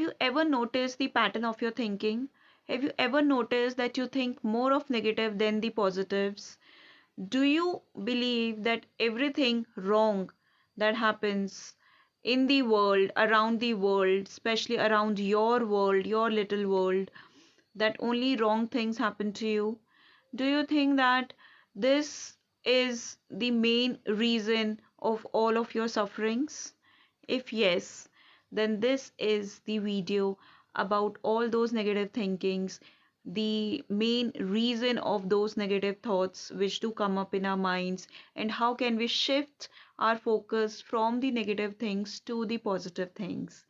have you ever noticed the pattern of your thinking? Have you ever noticed that you think more of negative than the positives? Do you believe that everything wrong that happens in the world, around the world, especially around your world, your little world, that only wrong things happen to you? Do you think that this is the main reason of all of your sufferings? If yes, then this is the video about all those negative thinkings, the main reason of those negative thoughts which do come up in our minds, and how can we shift our focus from the negative things to the positive things.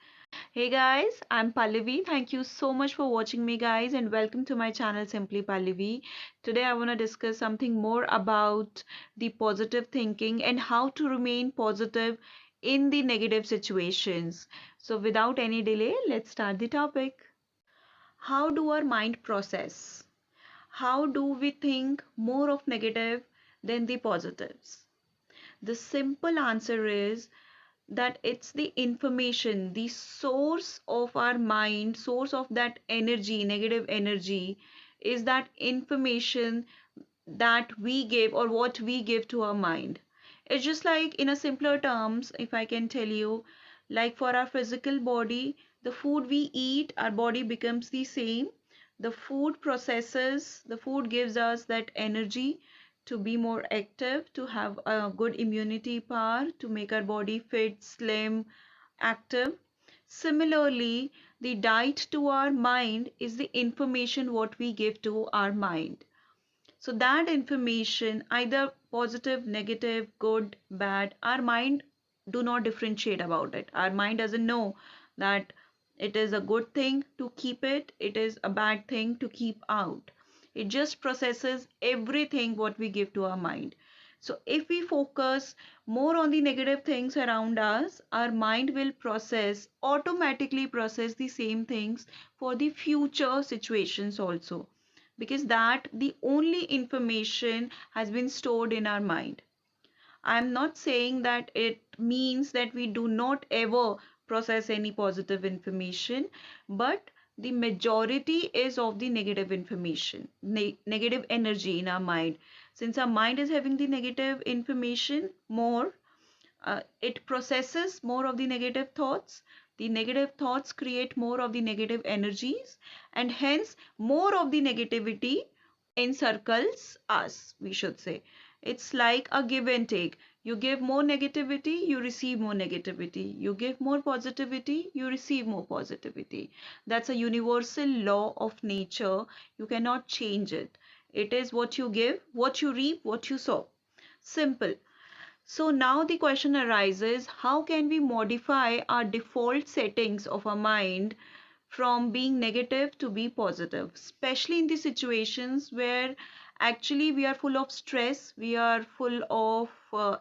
Hey guys, I'm Pallavi. Thank you so much for watching me, guys, and welcome to my channel Simply Pallavi. Today I want to discuss something more about the positive thinking and how to remain positive in the negative situations. So without any delay, let's start the topic. How do our mind process? How do we think more of negative than the positives? The simple answer is that it's the information, the source of our mind, source of that energy, negative energy, is that information that we give or what we give to our mind. It's just like, in a simpler terms, if I can tell you, like for our physical body, the food we eat, our body becomes the same. The food processes, the food gives us that energy to be more active, to have a good immunity power, to make our body fit, slim, active. Similarly, the diet to our mind is the information what we give to our mind. So that information, either positive, negative, good, bad, our mind do not differentiate about it. Our mind doesn't know that it is a good thing to keep it, it is a bad thing to keep out. It just processes everything what we give to our mind. So if we focus more on the negative things around us, our mind will automatically process the same things for the future situations also, because that the only information has been stored in our mind. I'm not saying that it means that we do not ever process any positive information, but the majority is of the negative information, negative energy in our mind. Since our mind is having the negative information more, it processes more of the negative thoughts. The negative thoughts create more of the negative energies, and hence more of the negativity encircles us, we should say. It's like a give and take. You give more negativity, you receive more negativity. You give more positivity, you receive more positivity. That's a universal law of nature. You cannot change it. It is what you give, what you reap, what you sow. Simple. So now the question arises, how can we modify our default settings of our mind from being negative to be positive, especially in the situations where actually we are full of stress, we are full of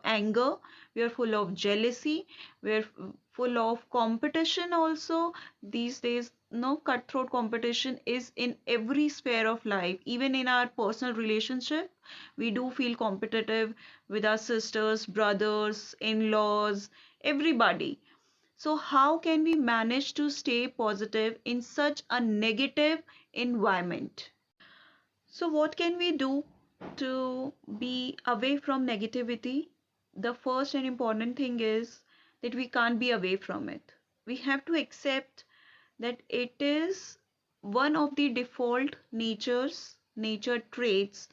anger, we are full of jealousy, we are full of competition also. These days, no, cutthroat competition is in every sphere of life. Even in our personal relationship, we do feel competitive with our sisters, brothers, in-laws, everybody. So how can we manage to stay positive in such a negative environment? So what can we do to be away from negativity? The first and important thing is that we can't be away from it. We have to accept that it is one of the default nature traits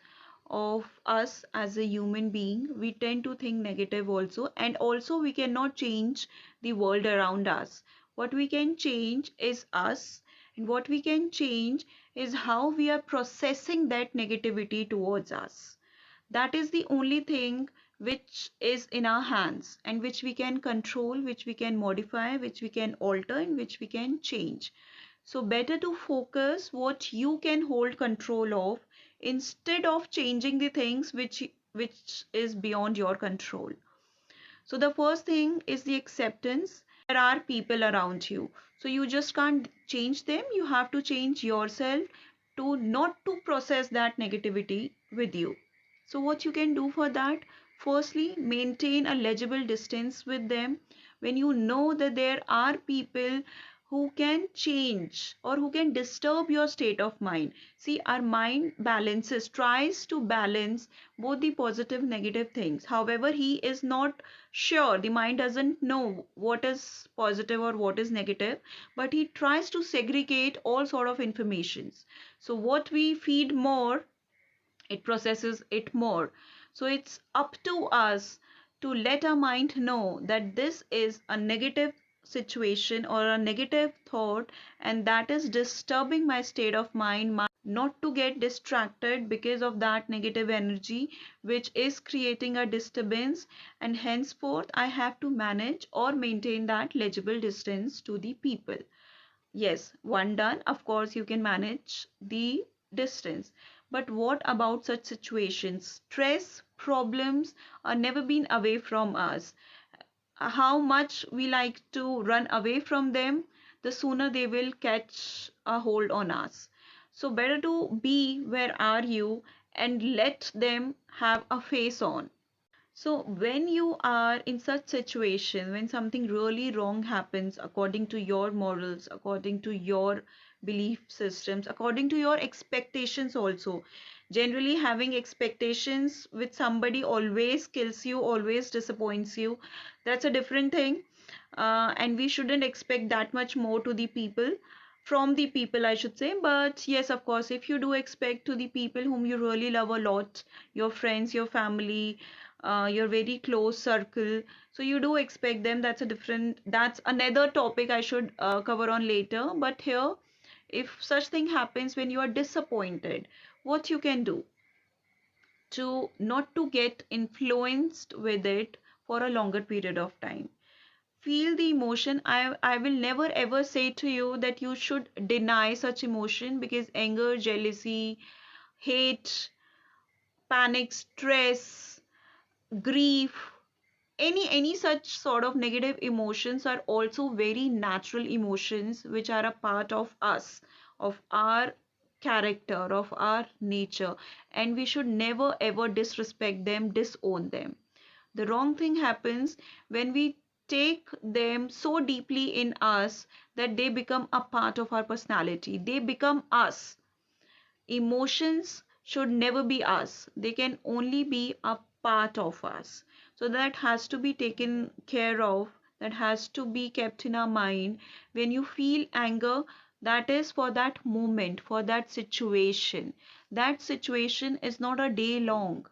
of us as a human being. We tend to think negative also, and also we cannot change the world around us. What we can change is us, and what we can change is how we are processing that negativity towards us. That is the only thing which is in our hands, and which we can control, which we can modify, which we can alter, and which we can change. So better to focus what you can hold control of, instead of changing the things which is beyond your control. So the first thing is the acceptance. There are people around you, so you just can't change them. You have to change yourself to not to process that negativity with you. So what you can do for that, firstly, maintain a legible distance with them. When you know that there are people who can change or who can disturb your state of mind. See, our mind balances, tries to balance both the positive negative things. However, he is not sure, the mind doesn't know what is positive or what is negative, but he tries to segregate all sort of informations. So what we feed more, it processes it more. So it's up to us to let our mind know that this is a negative situation or a negative thought, and that is disturbing my state of mind, not to get distracted because of that negative energy which is creating a disturbance, and henceforth I have to manage or maintain that legible distance to the people. Yes, one done. Of course, you can manage the distance. But what about such situations? Stress, problems are never been away from us. How much we like to run away from them, the sooner they will catch a hold on us. So better to be where are you and let them have a face on. So when you are in such situation, when something really wrong happens according to your morals, according to your belief systems, according to your expectations also. Generally having expectations with somebody always kills you, always disappoints you. That's a different thing. And we shouldn't expect that much more to the people, from the people I should say. But yes, of course, if you do expect to the people whom you really love a lot, your friends, your family, your very close circle, so you do expect them, that's a different, that's another topic I should cover on later. But here, if such thing happens when you are disappointed, what you can do to not to get influenced with it for a longer period of time? Feel the emotion. I will never ever say to you that you should deny such emotion, because anger, jealousy, hate, panic, stress, grief, any such sort of negative emotions are also very natural emotions which are a part of us, of our character, of our nature, and we should never ever disrespect them, disown them. The wrong thing happens when we take them so deeply in us that they become a part of our personality, they become us. Emotions should never be us, they can only be a part of us. So that has to be taken care of, that has to be kept in our mind. When you feel anger, that is for that moment, for that situation. That situation is not a day long,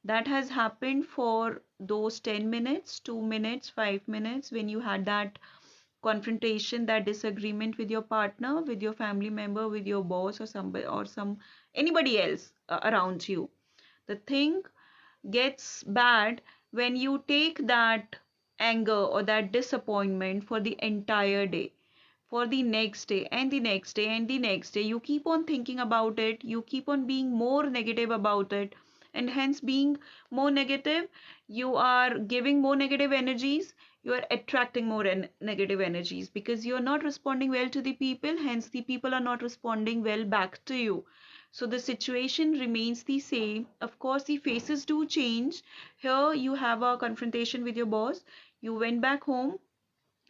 that has happened for those 10 minutes, 2 minutes, 5 minutes, when you had that confrontation, that disagreement with your partner, with your family member, with your boss, or somebody, or some anybody else around you. The thing gets bad when you take that anger or that disappointment for the entire day, for the next day and the next day and the next day. You keep on thinking about it, you keep on being more negative about it, and hence being more negative, you are giving more negative energies, you are attracting more negative energies, because you are not responding well to the people, hence the people are not responding well back to you. So the situation remains the same. Of course, the faces do change. Here you have a confrontation with your boss, you went back home,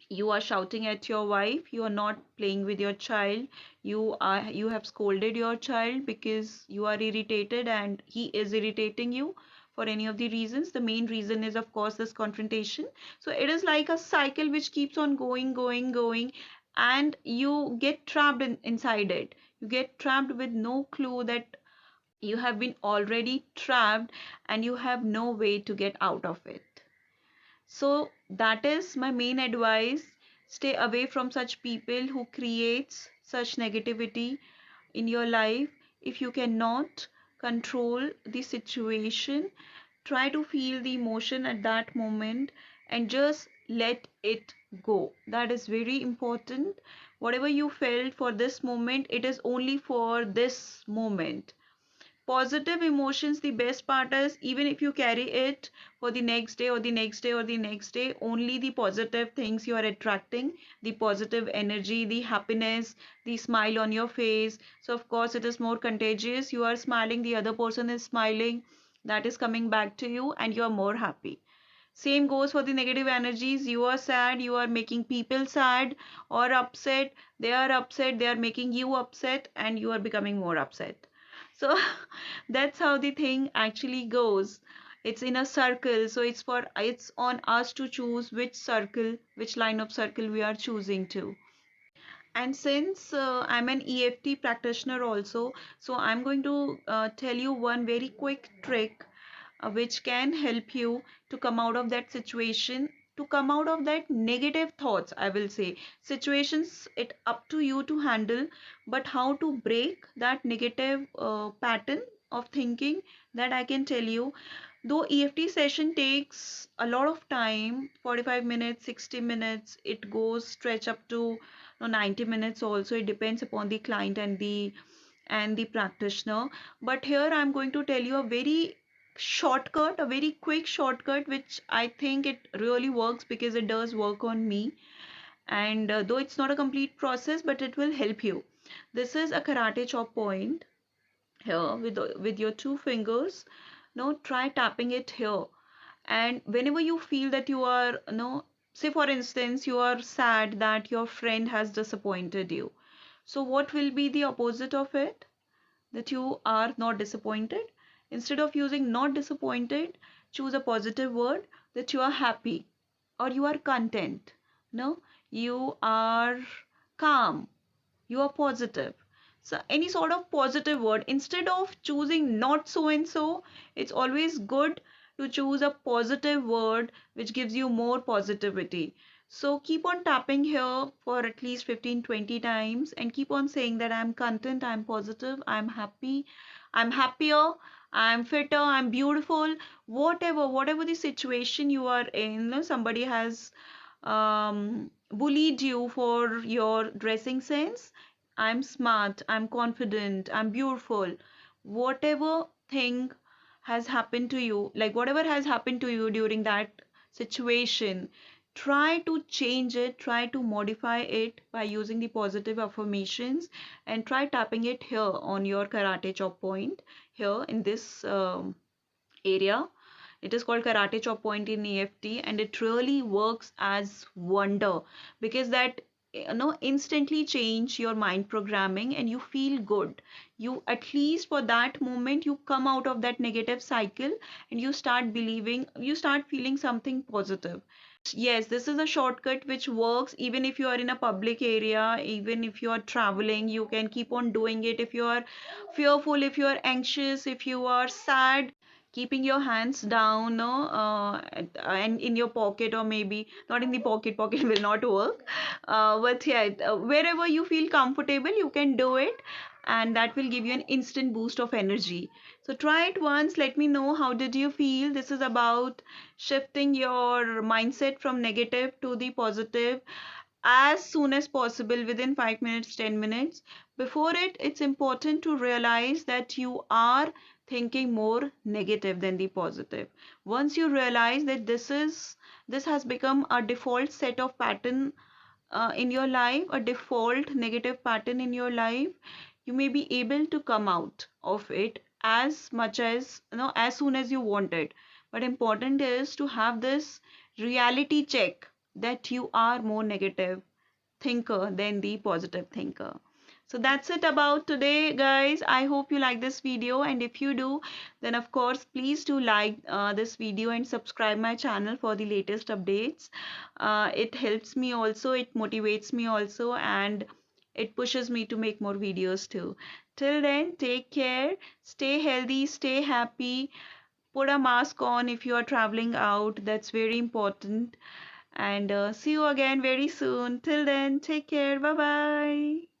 you are shouting at your wife, you are not playing with your child, you have scolded your child because you are irritated and he is irritating you for any of the reasons. The main reason is of course this confrontation. So it is like a cycle which keeps on going, and you get trapped inside it. You get trapped with no clue that you have been already trapped, and you have no way to get out of it. So that is my main advice. Stay away from such people who creates such negativity in your life. If you cannot control the situation, try to feel the emotion at that moment and just let it go. That is very important. Whatever you felt for this moment, it is only for this moment. Positive emotions, the best part is, even if you carry it for the next day or the next day or the next day, only the positive things you are attracting, the positive energy, the happiness, the smile on your face. So of course it is more contagious. You are smiling, the other person is smiling, that is coming back to you, and you are more happy. Same goes for the negative energies. You are sad, you are making people sad or upset. They are making you upset, and you are becoming more upset. So that's how the thing actually goes. It's in a circle, so it's on us to choose which circle, which line of circle we are choosing to. And since I'm an EFT practitioner also, so I'm going to tell you one very quick trick which can help you to come out of that situation, to come out of that negative thoughts. I will say situations, it up to you to handle, but how to break that negative pattern of thinking, that I can tell you. Though EFT session takes a lot of time, 45 minutes, 60 minutes, it goes stretch up to 90 minutes also. It depends upon the client and the practitioner. But here I'm going to tell you a very shortcut, a very quick shortcut, which I think it really works because it does work on me. And though it's not a complete process, but it will help you. This is a karate chop point here with your two fingers. Now try tapping it here. And whenever you feel that you are, say for instance, you are sad that your friend has disappointed you. So what will be the opposite of it? That you are not disappointed. Instead of using not disappointed, choose a positive word, that you are happy or you are content. No, you are calm, you are positive. So any sort of positive word, instead of choosing not so and so, it's always good to choose a positive word which gives you more positivity. So keep on tapping here for at least 15-20 times and keep on saying that I'm content, I'm positive, I'm happy, I'm happier, I'm fitter, I'm beautiful. Whatever the situation you are in, somebody has bullied you for your dressing sense. I'm smart, I'm confident, I'm beautiful. Whatever thing has happened to you, like whatever has happened to you during that situation, try to change it, try to modify it by using the positive affirmations, and try tapping it here on your karate chop point here in this area. It is called karate chop point in EFT, and it really works as wonder, because that instantly change your mind programming and you feel good. You, at least for that moment, you come out of that negative cycle and you start believing, you start feeling something positive. Yes, this is a shortcut which works even if you are in a public area, even if you are traveling, you can keep on doing it. If you are fearful, if you are anxious, if you are sad, keeping your hands down, no, and in your pocket, or maybe not in the pocket, pocket will not work. But yeah, wherever you feel comfortable, you can do it, and that will give you an instant boost of energy. So try it once, let me know how did you feel. This is about shifting your mindset from negative to the positive as soon as possible, within 5 minutes, 10 minutes. Before it, it's important to realize that you are thinking more negative than the positive. Once you realize that this has become a default set of pattern in your life, a default negative pattern in your life, you may be able to come out of it as much as, as soon as you want it. But important is to have this reality check that you are more negative thinker than the positive thinker. So that's it about today, guys. I hope you like this video, and if you do, then of course please do like this video and subscribe my channel for the latest updates. It helps me also, it motivates me also, and it pushes me to make more videos too. Till then, take care, stay healthy, stay happy, put a mask on if you are traveling out, that's very important. And see you again very soon. Till then, take care. Bye bye.